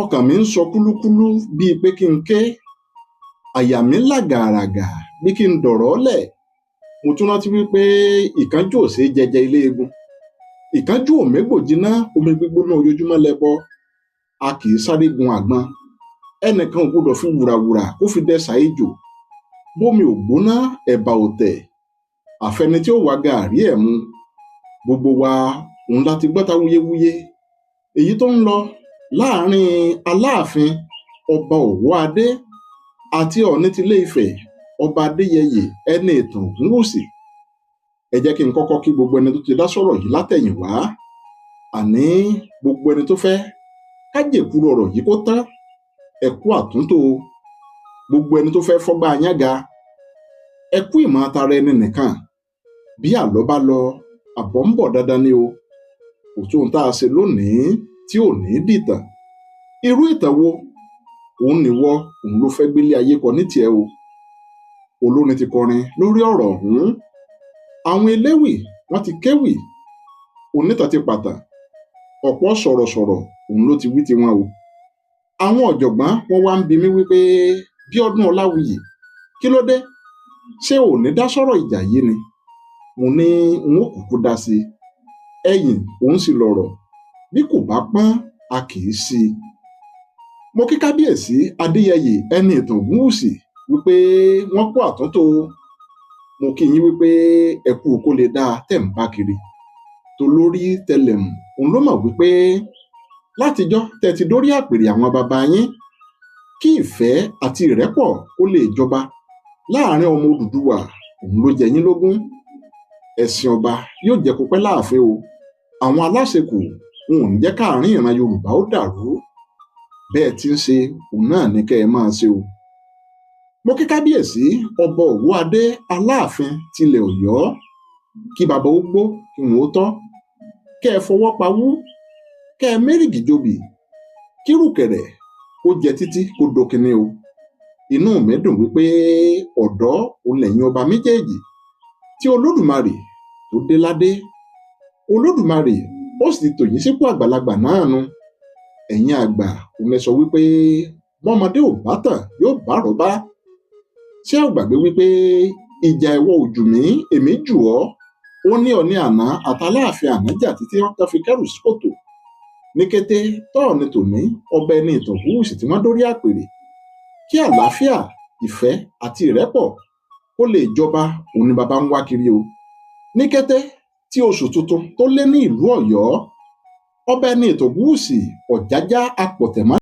ọkàn mi ń sọ kúlúkúlú bíi pé kí n ké, àyà mi là gàràgà bí kí n dọ̀rọ̀ lẹ̀. Mo tún rántí wípé ìkánjú ò ṣeé jẹjẹ ilé egun, ìkánjú ò mégbò jiná, omi gbígbóná ojoojúmọ́ lẹbọ. A kì í sáré gun àgbọn, ẹnìkan ò gbọdọ̀ fi wùràwùrà kó fi dẹsà ejò. Bómi ò gbóná ẹ̀bà ò tẹ̀, àfẹni tí ó wá gàárì ẹ̀ mu. Gbogbo wa òun láti gbọ́ta wuyewuye èyí tó ń lọ láàrin Aláàfin ọba Òwòadé àti Ọọ̀ni tilé Ifẹ̀ ọba Adéyẹyè Ẹniìtàn Ògúnwùsì. Ẹ jẹ́ kí n kọ́kọ́ kí gbogbo ẹni tó ti dá sọ̀rọ̀ yìí látẹ̀yìnwá, àní gbogbo ẹni tó fẹ́ kájèkúrò ọ̀rọ̀ yìí kó tán, ẹ kú àtúntò. Gbogbo ẹni tó fẹ́ fọ́gbà yánga, ẹ kú ìmọ̀ atara ẹni nìkan. Bí àlọ́ bá lọ, àbọ̀ ń bọ̀ dandan ni o. Kò sóhun tá a ṣe lónìí tí ò ní dìtàn. Irú ìtàn wo òun nìwọ òun ló fẹ́ gbélé ayé kọ ní tiẹ̀ o. Olórin ti kọrin lórí ọ̀rọ̀ ọ̀hún, àwọn eléwì wọ́n ti kéwì, onítàn ti pàtàn, ọ̀pọ̀ sọ̀rọ̀sọ̀rọ̀ òun ló ti wí tiwọn o. Àwọn ọ̀jọ̀gbọ́n wọ́n wá ń bi mí wípé Bíọ́dún Ọláwuyì, kí ló dé? Ṣé ò ní dá sọ̀rọ̀ ìjà yìí ni? Mo ní n ó kúkú dá sí i. Ẹ̀yìn òun sì lọ̀rọ̀, bí kò bá pọ́n a kì í sí i. Mo kí kábíyèsí Adéyẹyè Ẹniìtàn Ògúnwùsì wípé wọ́n kú àtúntò. Mo kí yín wípé ẹ kú kó lè dáa tẹ̀ ń bá kiri. Tolórí tẹlẹ̀mù òun ló mọ̀ wípé látijọ́ tẹ́ ti dórí àpèrè àwọn baba yín, kí ìfẹ́ àti ìrẹ́pọ̀ kó lè jọba láàrin ọmọ Odùduwà òun ló jẹ yín lógún. Ẹ̀sìn ọba yóò jẹ́ kó pẹ́ láàfin o. Àwọn aláṣekù wọn ò ní jẹ́ káàrin ìran Yorùbá ó dàrú. Bẹ́ẹ̀ tí ń ṣe òun náà ní kẹ́ ẹ máa ṣe o. Mo kí kábíyèsí ọba Òwòadé Aláàfin tilẹ̀ Ọ̀yọ́, kí bàbá ó gbó kí wọn ó tọ́, kẹ́ ẹ fọwọ́ pawú, kẹ́ ẹ mẹ́rìgì jòbì, kí rùkẹ̀rẹ̀ kó jẹ títí kó dókiní o. Inú mi dùn wípé ọ̀dọ́ òun lẹ̀yin ọba méjèèjì tí Olódùmarè tó dé ládé. Olódùmarè ó sì tò yín sípò àgbàlagbà náà nu. Ẹ̀yin àgbà òun lẹ sọ wípé bọ́mọdé ò bá tàn yóò bá àrọ́bá. Ṣé ò gbàgbé wípé ìjà ìwọ ò jù mí èmi jù ọ́? Ó ní Ọọ̀ni àná àtàláàfin àná jà títí wọ́n fi kẹ́rù sí kòtò. Ní kété tọ́ọ̀ni tòní ọba Ẹniìtàn Ògúnwùsì tí wọ́n dórí àpèrè, kí àlàáfíà, ìfẹ́ àti ìrẹ́pọ̀ kó lè jọba òun ni baba ń wá kiri o. Ní kété tí oṣù tuntun tó lé ní ìlú Ọ̀yọ́, ọba Ẹniìtàn Ògúnwùsì Ọ̀jájá apọ̀tẹ̀mọ́